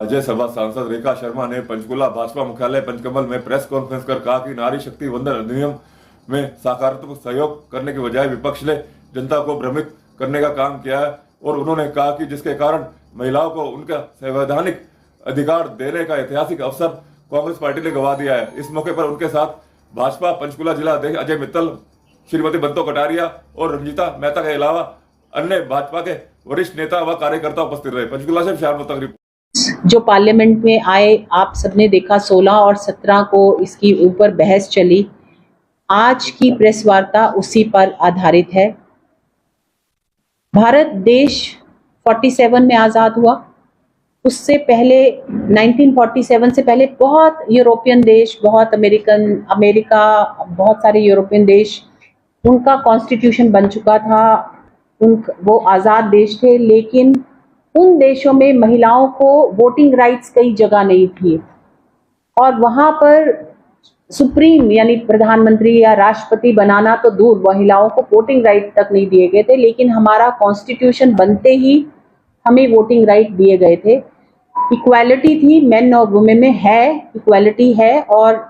राज्यसभा सांसद रेखा शर्मा ने पंचकुला भाजपा मुख्यालय पंचकमल में प्रेस कॉन्फ्रेंस कर कहा कि नारी शक्ति वंदन अधिनियम में सकारात्मक सहयोग करने के बजाय विपक्ष ने जनता को भ्रमित करने का काम किया है और उन्होंने कहा कि जिसके कारण महिलाओं को उनका संवैधानिक अधिकार देने का ऐतिहासिक अवसर कांग्रेस पार्टी ने गंवा दिया है। इस मौके पर उनके साथ भाजपा पंचकुला जिला अध्यक्ष अजय मित्तल, श्रीमती बंतो कटारिया और रंजीता मेहता के अलावा अन्य भाजपा के वरिष्ठ नेता व कार्यकर्ता उपस्थित रहे। पंचकुला से विशाल मोहता की रिपोर्ट। जो पार्लियामेंट में आए, आप सबने देखा 16 और 17 को इसकी ऊपर बहस चली। आज की प्रेस वार्ता उसी पर आधारित है। भारत देश 47 में आजाद हुआ। उससे पहले 1947 से पहले बहुत यूरोपियन देश, बहुत अमेरिका, बहुत सारे यूरोपियन देश, उनका कॉन्स्टिट्यूशन बन चुका था। वो आज़ाद देश थे, लेकिन उन देशों में महिलाओं को वोटिंग राइट्स कई जगह नहीं थी और वहाँ पर सुप्रीम यानी प्रधानमंत्री या राष्ट्रपति बनाना तो दूर, महिलाओं को वोटिंग राइट तक नहीं दिए गए थे। लेकिन हमारा कॉन्स्टिट्यूशन बनते ही हमें वोटिंग राइट दिए गए थे। इक्वालिटी थी, मेन और वुमेन में है, इक्वालिटी है और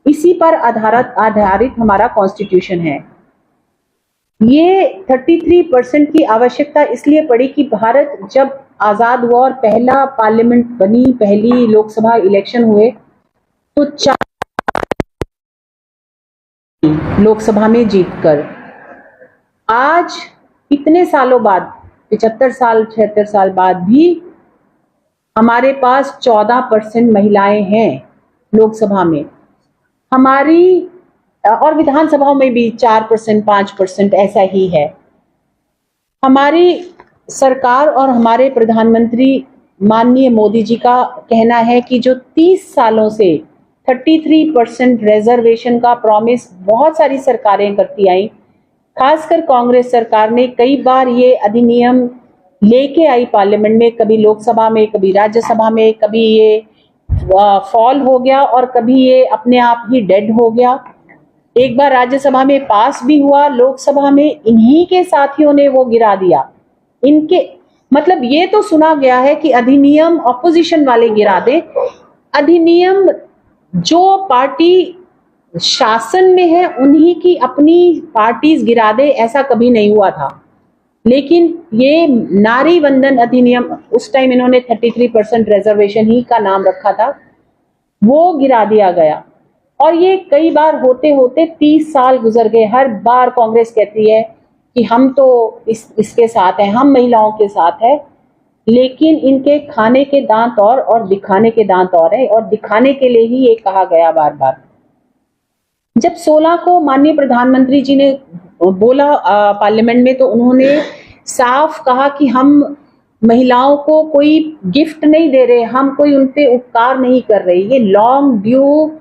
इसी पर आधारित हमारा कॉन्स्टिट्यूशन है। ये 33% की आवश्यकता इसलिए पड़ी कि भारत जब आजाद हुआ और पहला पार्लियामेंट बनी, पहली लोकसभा इलेक्शन हुए, तो 4 लोकसभा में जीतकर आज इतने सालों बाद, 76 साल बाद भी हमारे पास 14% महिलाएं हैं लोकसभा में। हमारी और विधानसभाओं में भी 4%, 5% ऐसा ही है। हमारी सरकार और हमारे प्रधानमंत्री माननीय मोदी जी का कहना है कि जो 30 सालों से 33% रिजर्वेशन का प्रॉमिस बहुत सारी सरकारें करती आई, खासकर कांग्रेस सरकार ने कई बार ये अधिनियम लेके आई पार्लियामेंट में, कभी लोकसभा में, कभी राज्यसभा में, कभी ये फॉल हो गया और कभी ये अपने आप ही डेड हो गया। एक बार राज्यसभा में पास भी हुआ, लोकसभा में इन्हीं के साथियों ने वो गिरा दिया। इनके मतलब ये तो सुना गया है कि अधिनियम ऑपोजिशन वाले गिरा दें, अधिनियम जो पार्टी शासन में है उन्हीं की अपनी पार्टीज गिरा दे, ऐसा कभी नहीं हुआ था। लेकिन ये नारी वंदन अधिनियम, उस टाइम इन्होंने 33% रिजर्वेशन ही का नाम रखा था, वो गिरा दिया गया और ये कई बार होते होते 30 साल गुजर गए। हर बार कांग्रेस कहती है कि हम तो इसके साथ हैं, हम महिलाओं के साथ है, लेकिन इनके खाने के दांत और दिखाने के दांत और है, और दिखाने के लिए ही ये कहा गया बार बार। जब 16 को माननीय प्रधानमंत्री जी ने बोला पार्लियामेंट में, तो उन्होंने साफ कहा कि हम महिलाओं को कोई गिफ्ट नहीं दे रहे, हम कोई उन पे उपकार नहीं कर रहे, ये long due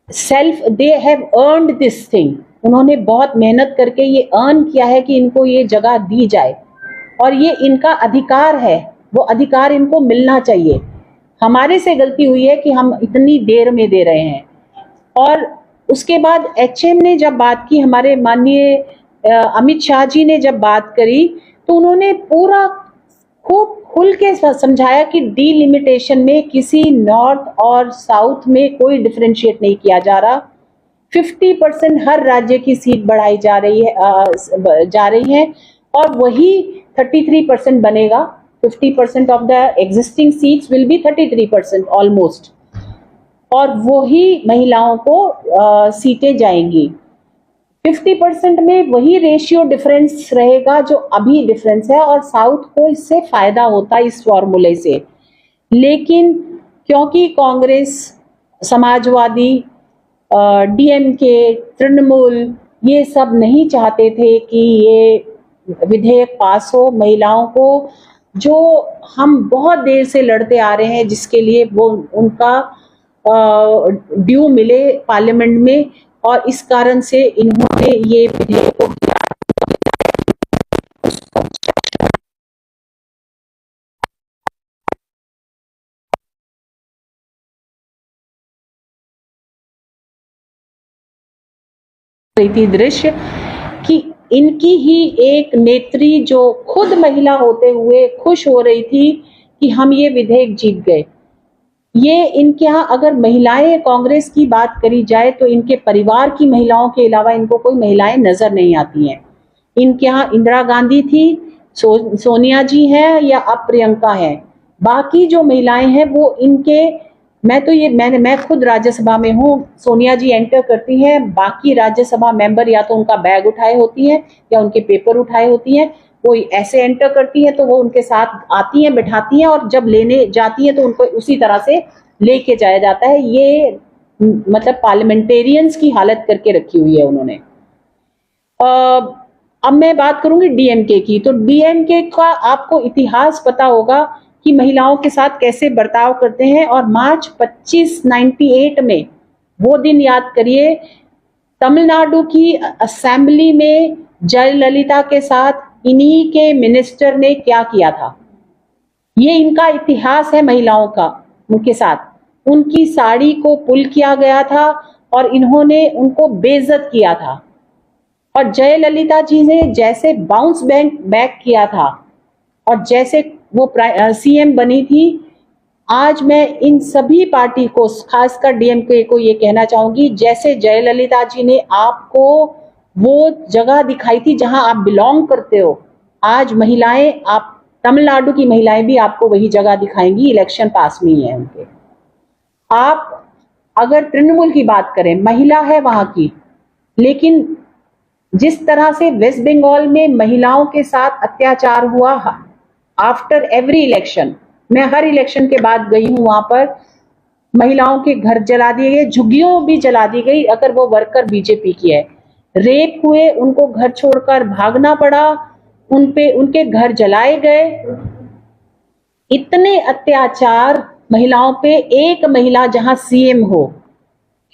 self, they have earned this thing. उन्होंने बहुत मेहनत करके ये अर्न किया है कि इनको ये जगह दी जाए और ये इनका अधिकार है, वो अधिकार इनको मिलना चाहिए। हमारे से गलती हुई है कि हम इतनी देर में दे रहे हैं। और उसके बाद एचएम ने जब बात की, हमारे माननीय अमित शाह जी ने जब बात करी, तो उन्होंने पूरा खूब खुल के समझाया कि डिलिमिटेशन में किसी नॉर्थ और साउथ में कोई डिफरेंशिएट नहीं किया जा रहा। 50% हर राज्य की सीट बढ़ाई जा रही है और वही 33% बनेगा। 50% of the existing seats will be 33% almost, और वही महिलाओं को सीटें जाएंगी। 50% में वही रेशियो डिफरेंस रहेगा जो अभी डिफरेंस है, और साउथ को इससे फायदा होता है इस फॉर्मूले से। लेकिन क्योंकि कांग्रेस, समाजवादी, डीएमके, तृणमूल ये सब नहीं चाहते थे कि ये विधेयक पास हो, महिलाओं को जो हम बहुत देर से लड़ते आ रहे हैं, जिसके लिए वो उनका ड्यू मिले पार्लियामेंट में, और इस कारण से इन्होंने ये विधेयक को दृश्य कि इनकी ही एक नेत्री जो खुद महिला होते हुए खुश हो रही थी कि हम ये विधेयक जीत गए। ये इनके यहाँ अगर महिलाएं कांग्रेस की बात करी जाए तो इनके परिवार की महिलाओं के अलावा इनको कोई महिलाएं नजर नहीं आती हैं। इनके यहाँ इंदिरा गांधी थी, सोनिया जी हैं या अब प्रियंका है। बाकी जो महिलाएं हैं वो इनके, मैं खुद राज्यसभा में हूँ, सोनिया जी एंटर करती हैं, बाकी राज्यसभा मेंबर या तो उनका बैग उठाए होती हैं या उनके पेपर उठाए होती हैं। कोई ऐसे एंटर करती है तो वो उनके साथ आती हैं, बैठाती हैं, और जब लेने जाती हैं तो उनको उसी तरह से लेके जाया जाता है। ये मतलब पार्लियामेंटेरियंस की हालत करके रखी हुई है उन्होंने। अब मैं बात करूंगी डीएमके की। तो डीएमके का आपको इतिहास पता होगा कि महिलाओं के साथ कैसे बर्ताव करते हैं। और मार्च 2598 में, वो दिन याद करिए, तमिलनाडु की असेंबली में जयललिता के साथ इन्हीं के मिनिस्टर ने क्या किया था। ये इनका इतिहास है महिलाओं का। उनके साथ उनकी साड़ी को पुल किया गया था और इन्होंने उनको बेइज्जत किया था। और जयललिता जी ने जैसे बाउंस बैक किया था और जैसे वो सीएम बनी थी। आज मैं इन सभी पार्टी को, खासकर डीएमके को, ये कहना चाहूंगी, जैसे जयललिता जी ने आपको वो जगह दिखाई थी जहां आप बिलोंग करते हो, आज महिलाएं, आप तमिलनाडु की महिलाएं भी आपको वही जगह दिखाएंगी। इलेक्शन पास में ही है उनके। आप अगर तृणमूल की बात करें, महिला है वहां की, लेकिन जिस तरह से वेस्ट बंगाल में महिलाओं के साथ अत्याचार हुआ आफ्टर एवरी इलेक्शन, मैं हर इलेक्शन के बाद गई हूं वहां पर, महिलाओं के घर जला दिए गए, झुग्गियों भी जला दी गई अगर वो वर्कर बीजेपी की है। रेप हुए, उनको घर छोड़कर भागना पड़ा, उनके घर जलाए गए। इतने अत्याचार महिलाओं पे, एक महिला जहां सीएम हो,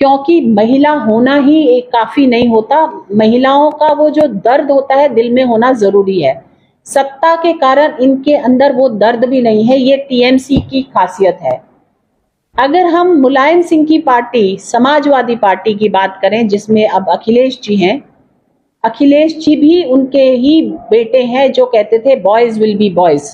क्योंकि महिला होना ही एक काफी नहीं होता, महिलाओं का वो जो दर्द होता है दिल में होना जरूरी है। सत्ता के कारण इनके अंदर वो दर्द भी नहीं है। ये टीएमसी की खासियत है। अगर हम मुलायम सिंह की पार्टी, समाजवादी पार्टी की बात करें, जिसमें अब अखिलेश जी हैं, अखिलेश जी भी उनके ही बेटे हैं जो कहते थे बॉयज विल बी बॉयज।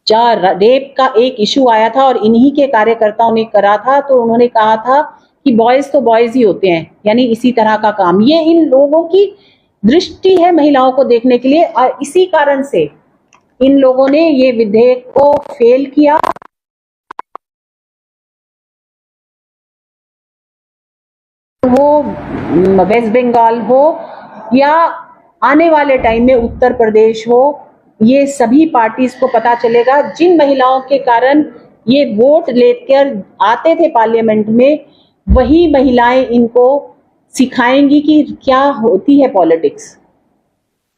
जहाँ रेप का एक इशू आया था और इन्हीं के कार्यकर्ताओं ने करा था, तो उन्होंने कहा था कि बॉयज तो बॉयज ही होते हैं, यानी इसी तरह का काम। ये इन लोगों की दृष्टि है महिलाओं को देखने के लिए, और इसी कारण से इन लोगों ने ये विधेयक को फेल किया। वो वेस्ट बंगाल हो या आने वाले टाइम में उत्तर प्रदेश हो, ये सभी पार्टीज को पता चलेगा, जिन महिलाओं के कारण ये वोट लेकर आते थे पार्लियामेंट में, वही महिलाएं इनको सिखाएंगी कि क्या होती है पॉलिटिक्स।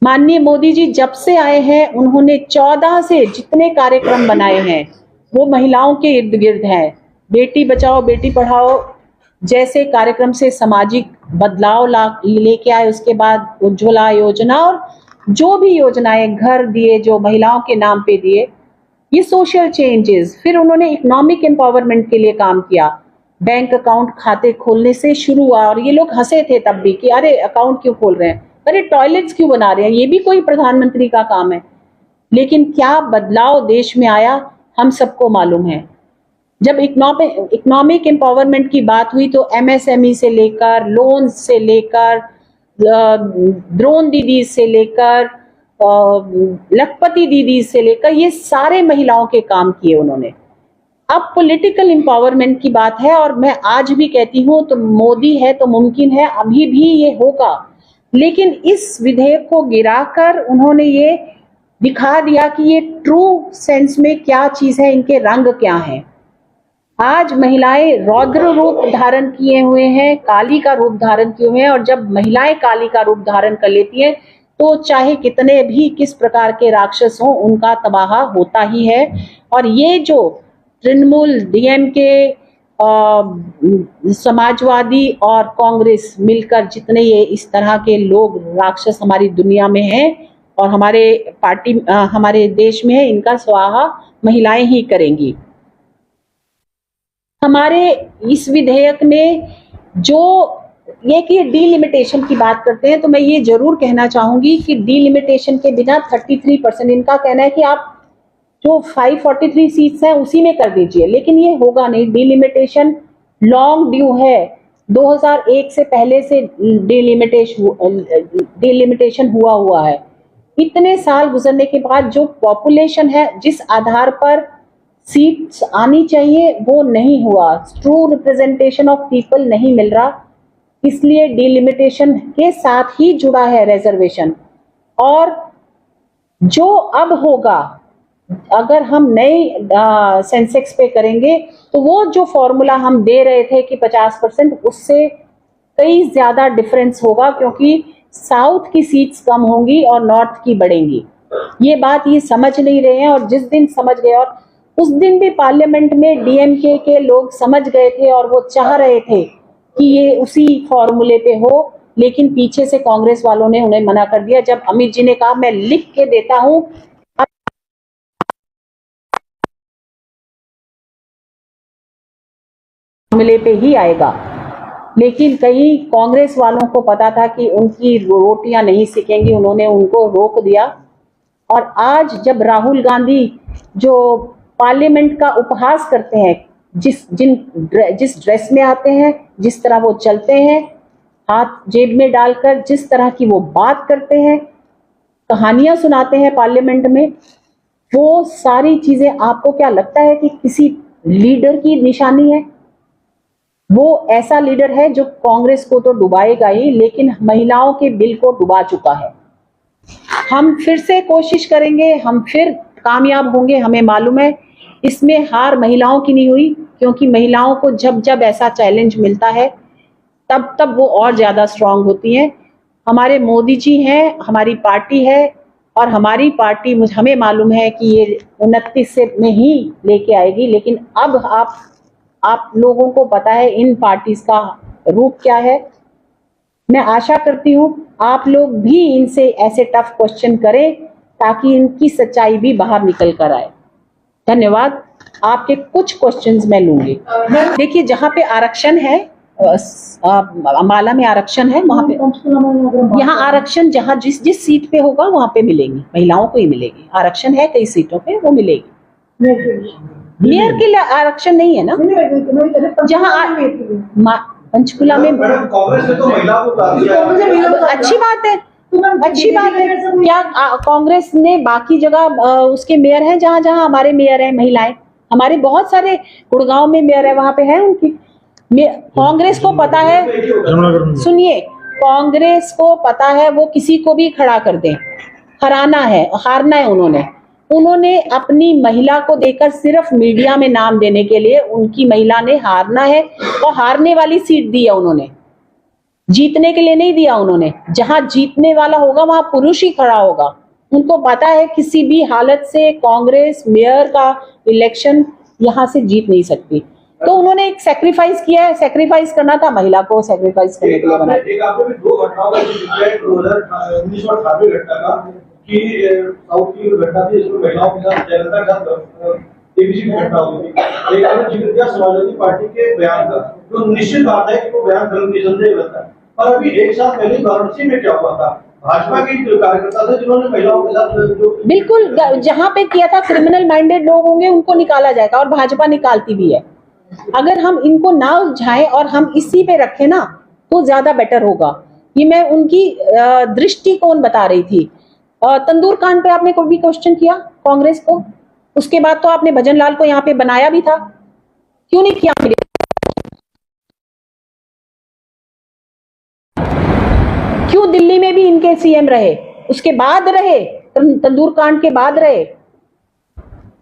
माननीय मोदी जी जब से आए हैं, उन्होंने 14 से जितने कार्यक्रम बनाए हैं वो महिलाओं के इर्द गिर्द हैं। बेटी बचाओ बेटी पढ़ाओ जैसे कार्यक्रम से सामाजिक बदलाव लेके आए। उसके बाद उज्ज्वला योजना और जो भी योजनाएं, घर दिए जो महिलाओं के नाम पे दिए, ये सोशल चेंजेस। फिर उन्होंने इकोनॉमिक एम्पावरमेंट के लिए काम किया। बैंक अकाउंट खाते खोलने से शुरू हुआ, और ये लोग हंसे थे तब भी कि अरे अकाउंट क्यों खोल रहे हैं, अरे टॉयलेट्स क्यों बना रहे हैं, ये भी कोई प्रधानमंत्री का काम है। लेकिन क्या बदलाव देश में आया हम सबको मालूम है। जब इकोनॉमिक एम्पावरमेंट की बात हुई तो एमएसएमई से लेकर, लोन से लेकर, ड्रोन दीदी से लेकर, लखपति दीदी से लेकर, ये सारे महिलाओं के काम किए उन्होंने। अब पॉलिटिकल एम्पावरमेंट की बात है, और मैं आज भी कहती हूँ, तो मोदी है तो मुमकिन है अभी भी ये होगा। लेकिन इस विधेयक को गिराकर उन्होंने ये दिखा दिया कि ये ट्रू सेंस में क्या चीज है, इनके रंग क्या हैं। आज महिलाएं रौद्र रूप धारण किए हुए हैं, काली का रूप धारण किए हुए हैं, और जब महिलाएं काली का रूप धारण कर लेती हैं तो चाहे कितने भी किस प्रकार के राक्षस हों, उनका तबाह होता ही है। और ये जो तृणमूल, डीएमके, समाजवादी और कांग्रेस मिलकर जितने ये इस तरह के लोग राक्षस हमारी दुनिया में हैं और हमारे देश में है, इनका स्वाहा महिलाएं ही करेंगी। हमारे इस विधेयक में जो ये कि डीलिमिटेशन की बात करते हैं, तो मैं ये जरूर कहना चाहूंगी कि डीलिमिटेशन के बिना 33%, इनका कहना है कि आप जो 543 सीट्स हैं उसी में कर दीजिए, लेकिन ये होगा नहीं। डिलिमिटेशन लॉन्ग ड्यू है, 2001 से पहले से डिलिमिटेशन हुआ है। इतने साल गुजरने के बाद जो पॉपुलेशन है, जिस आधार पर सीट्स आनी चाहिए, वो नहीं हुआ। ट्रू रिप्रेजेंटेशन ऑफ पीपल नहीं मिल रहा, इसलिए डिलिमिटेशन के साथ ही जुड़ा है रिजर्वेशन। और जो अब होगा, अगर हम नई सेंसेक्स पे करेंगे, तो वो जो फॉर्मूला हम दे रहे थे कि 50%, उससे कई ज्यादा डिफरेंस होगा, क्योंकि साउथ की सीट्स कम होंगी और नॉर्थ की बढ़ेंगी। ये बात ये समझ नहीं रहे हैं, और जिस दिन समझ गए, और उस दिन भी पार्लियामेंट में डीएमके के लोग समझ गए थे और वो चाह रहे थे कि ये उसी फॉर्मूले पे हो, लेकिन पीछे से कांग्रेस वालों ने उन्हें मना कर दिया। जब अमित जी ने कहा मैं लिख के देता हूं, फॉर्मूले पे ही आएगा, लेकिन कई कांग्रेस वालों को पता था कि उनकी रोटियां नहीं सिकेंगी, उन्होंने उनको रोक दिया। और आज जब राहुल गांधी जो पार्लियामेंट का उपहास करते हैं, जिस ड्रेस में आते हैं, जिस तरह वो चलते हैं, हाथ जेब में डालकर जिस तरह की वो बात करते हैं, कहानियां सुनाते हैं पार्लियामेंट में, वो सारी चीजें आपको क्या लगता है कि किसी लीडर की निशानी है? वो ऐसा लीडर है जो कांग्रेस को तो डुबाएगा ही, लेकिन महिलाओं के बिल को डुबा चुका है। हम फिर से कोशिश करेंगे, हम फिर कामयाब होंगे, हमें मालूम है। इसमें हार महिलाओं की नहीं हुई, क्योंकि महिलाओं को जब जब ऐसा चैलेंज मिलता है, तब तब वो और ज्यादा स्ट्रांग होती हैं। हमारे मोदी जी हैं, हमारी पार्टी है, और हमारी पार्टी हमें मालूम है कि ये 29 से में ही लेके आएगी। लेकिन अब आप लोगों को पता है इन पार्टीज का रूप क्या है। मैं आशा करती हूँ आप लोग भी इनसे ऐसे टफ क्वेश्चन करें, ताकि इनकी सच्चाई भी बाहर निकल कर आए। धन्यवाद। आपके कुछ क्वेश्चंस मैं लूंगी। देखिए, जहाँ पे आरक्षण है, अम्बाला में आरक्षण है, वहाँ पे, यहाँ आरक्षण जहाँ जिस सीट पे होगा वहाँ पे मिलेंगी, महिलाओं को ही मिलेगी। आरक्षण है कई सीटों पे, वो मिलेगी। मेयर के लिए आरक्षण नहीं है ना, जहाँ पंचकुला में। कांग्रेस ने तो महिलाओं को अच्छी बात है, अच्छी बात है। क्या कांग्रेस ने बाकी जगह उसके मेयर हैं, जहाँ जहाँ हमारे मेयर हैं महिलाएं, हमारे बहुत सारे गुड़गांव में मेयर है, वहां पे है उनकी। कांग्रेस को पता है, सुनिए, कांग्रेस को पता है वो किसी को भी खड़ा कर दें, हराना है, हारना है। उन्होंने अपनी महिला को देकर सिर्फ मीडिया में नाम देने के लिए, उनकी महिला ने हारना है, और हारने वाली सीट दी है उन्होंने, जीतने के लिए नहीं दिया उन्होंने। जहां जीतने वाला होगा वहां पुरुष ही खड़ा होगा। उनको पता है किसी भी हालत से कांग्रेस मेयर का इलेक्शन यहां से जीत नहीं सकती, तो उन्होंने एक सैक्रिफाइस किया है। सैक्रिफाइस करना था, महिला को सैक्रिफाइस करने के लिए बना। एक आपने भी दो घटनाओं का जिक्र किया, 2019 और 2018 घटना का, कि साउथ की घटना थी, इसमें महिलाओं के साथ जयललिता के साथ एबीसी की घटना हुई थी। एक आपने जिक्र किया समाजवादी पार्टी के बयान का, तो निश्चित बात है कि वो बयान गलत निसंदेह रहता है। और अभी एक साल पहले वाराणसी में क्या हुआ था, भाजपा के कार्यकर्ता थे जिन्होंने महिलाओं के साथ जो बिल्कुल जहां पे किया था, क्रिमिनल माइंडेड लोग होंगे उनको निकाला जाएगा, और भाजपा निकालती भी है। अगर हम इनको ना उलझाएं और हम इसी पे रखें ना, तो ज्यादा बेटर होगा। ये मैं उनकी दृष्टिकोण बता रही थी। तंदूर कांड पे आपने कोई भी क्वेश्चन किया कांग्रेस को? उसके बाद तो आपने भजन लाल को यहाँ पे बनाया भी था, क्यों नहीं किया? क्यों दिल्ली में भी इनके सीएम रहे, उसके बाद रहे, तंदूर कांड के बाद रहे?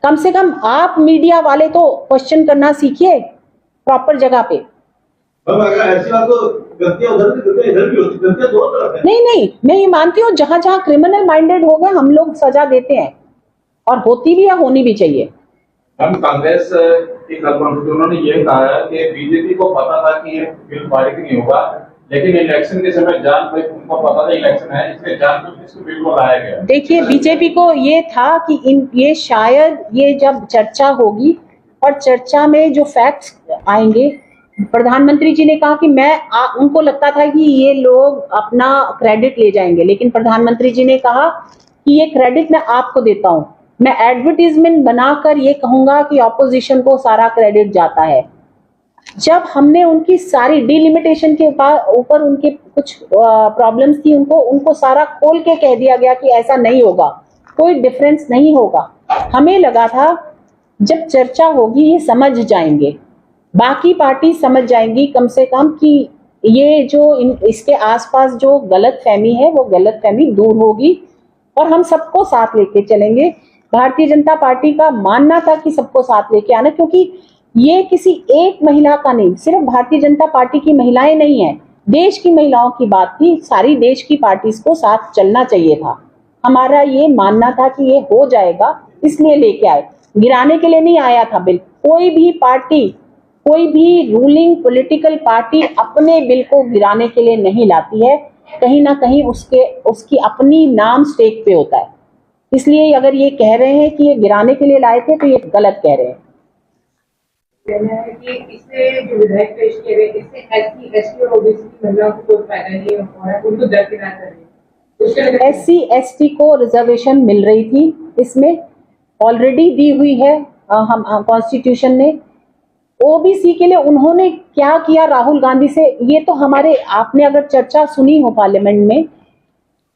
कम से कम आप मीडिया वाले तो क्वेश्चन करना सीखिए प्रॉपर जगह पे। अगर ऐसी बात तो गलतियां उधर भी गलतियां इधर भी होती, गलतियां दोनों तरफ है। नहीं, मैं ये मानती हूँ जहां जहां क्रिमिनल माइंडेड हो गए हम लोग सजा देते हैं, और होती भी है, होनी भी चाहिए। हम कांग्रेस की उन्होंने ये कहा है कि बीजेपी को पता था कि ये बिल पारित नहीं होगा, लेकिन इलेक्शन के समय उनको पता था इलेक्शन है, इसलिए जानबूझ इसको बिल को लाया गया। देखिए, बीजेपी को ये था कि ये शायद ये जब चर्चा होगी और चर्चा में जो फैक्ट्स आएंगे, प्रधानमंत्री जी ने कहा कि उनको लगता था कि ये लोग अपना क्रेडिट ले जाएंगे, लेकिन प्रधानमंत्री जी ने कहा कि ये क्रेडिट मैं आपको देता हूँ, मैं एडवर्टीजमेंट बनाकर ये कहूंगा कि ऑपोजिशन को सारा क्रेडिट जाता है। जब हमने उनकी सारी डिलिमिटेशन के ऊपर उनके कुछ प्रॉब्लम्स थी, उनको सारा खोल के कह दिया गया कि ऐसा नहीं होगा, कोई डिफरेंस नहीं होगा। हमें लगा था जब चर्चा होगी ये समझ जाएंगे, बाकी पार्टी समझ जाएंगी कम से कम कि ये जो इसके आसपास जो गलत फहमी है वो गलत फहमी दूर होगी और हम सबको साथ लेके चलेंगे। भारतीय जनता पार्टी का मानना था कि सबको साथ लेके आना, क्योंकि ये किसी एक महिला का नहीं, सिर्फ भारतीय जनता पार्टी की महिलाएं नहीं है, देश की महिलाओं की बात थी। सारी देश की पार्टीज को साथ चलना चाहिए था। हमारा ये मानना था कि ये हो जाएगा, इसलिए लेके आए, गिराने के लिए नहीं आया था बिल। कोई भी पार्टी, कोई भी रूलिंग पॉलिटिकल पार्टी अपने बिल को गिराने के लिए नहीं लाती है, कहीं ना कहीं उसकी अपनी नाम स्टेक पे होता है। इसलिए अगर ये कह रहे हैं कि ये गिराने के लिए लाए थे तो ये गलत कह रहे हैं। कहना है कि इससे जो विधेयक पेश किए गए, इससे एससी, एसटी और ओबीसी की महिलाओं को कोई फायदा नहीं हो रहा है, उनको दरकिनार कर रही है। एससी एसटी को रिजर्वेशन मिल रही थी, इसमें ऑलरेडी दी हुई है हम कॉन्स्टिट्यूशन ने। ओबीसी के लिए उन्होंने क्या किया राहुल गांधी से, ये तो हमारे, आपने अगर चर्चा सुनी हो पार्लियामेंट में,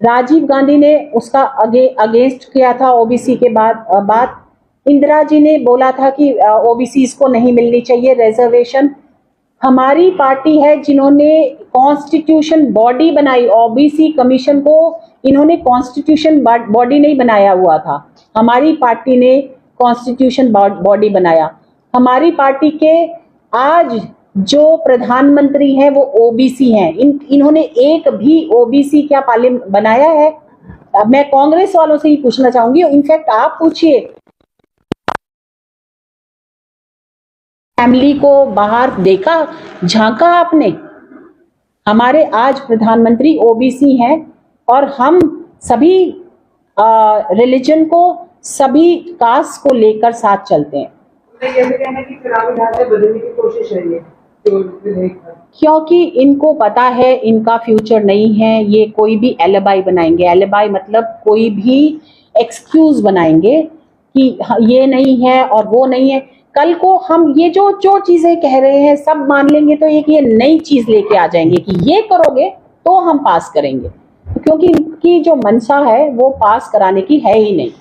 राजीव गांधी ने उसका अगेंस्ट किया था ओबीसी के बाद इंदिरा जी ने बोला था कि ओबीसी को नहीं मिलनी चाहिए रिजर्वेशन। हमारी पार्टी है जिन्होंने कॉन्स्टिट्यूशन बॉडी बनाई, ओबीसी कमीशन को इन्होंने कॉन्स्टिट्यूशन बॉडी नहीं बनाया हुआ था, हमारी पार्टी ने कॉन्स्टिट्यूशन बॉडी बनाया। हमारी पार्टी के आज जो प्रधानमंत्री हैं वो ओबीसी हैं। इन्होंने एक भी ओबीसी क्या पार्लियामेंट बनाया है? अब मैं कांग्रेस वालों से ही पूछना चाहूंगी, इनफैक्ट आप पूछिए, फैमिली को बाहर देखा, झांका आपने? हमारे आज प्रधानमंत्री ओबीसी हैं और हम सभी रिलीजन को, सभी कास्ट को लेकर साथ चलते हैं। ये भी कहना है कि चुनावी ढांचा बदलने की कोशिश है ये जो विधेयक है, क्योंकि इनको पता है इनका फ्यूचर नहीं है। ये कोई भी एलिबाई बनाएंगे, एलिबाई मतलब कोई भी एक्सक्यूज बनाएंगे कि ये नहीं है और वो नहीं है। कल को हम ये जो चीजें कह रहे हैं सब मान लेंगे तो एक ये नई चीज लेके आ जाएंगे कि ये करोगे तो हम पास करेंगे, क्योंकि इनकी जो मंशा है वो पास कराने की है ही नहीं।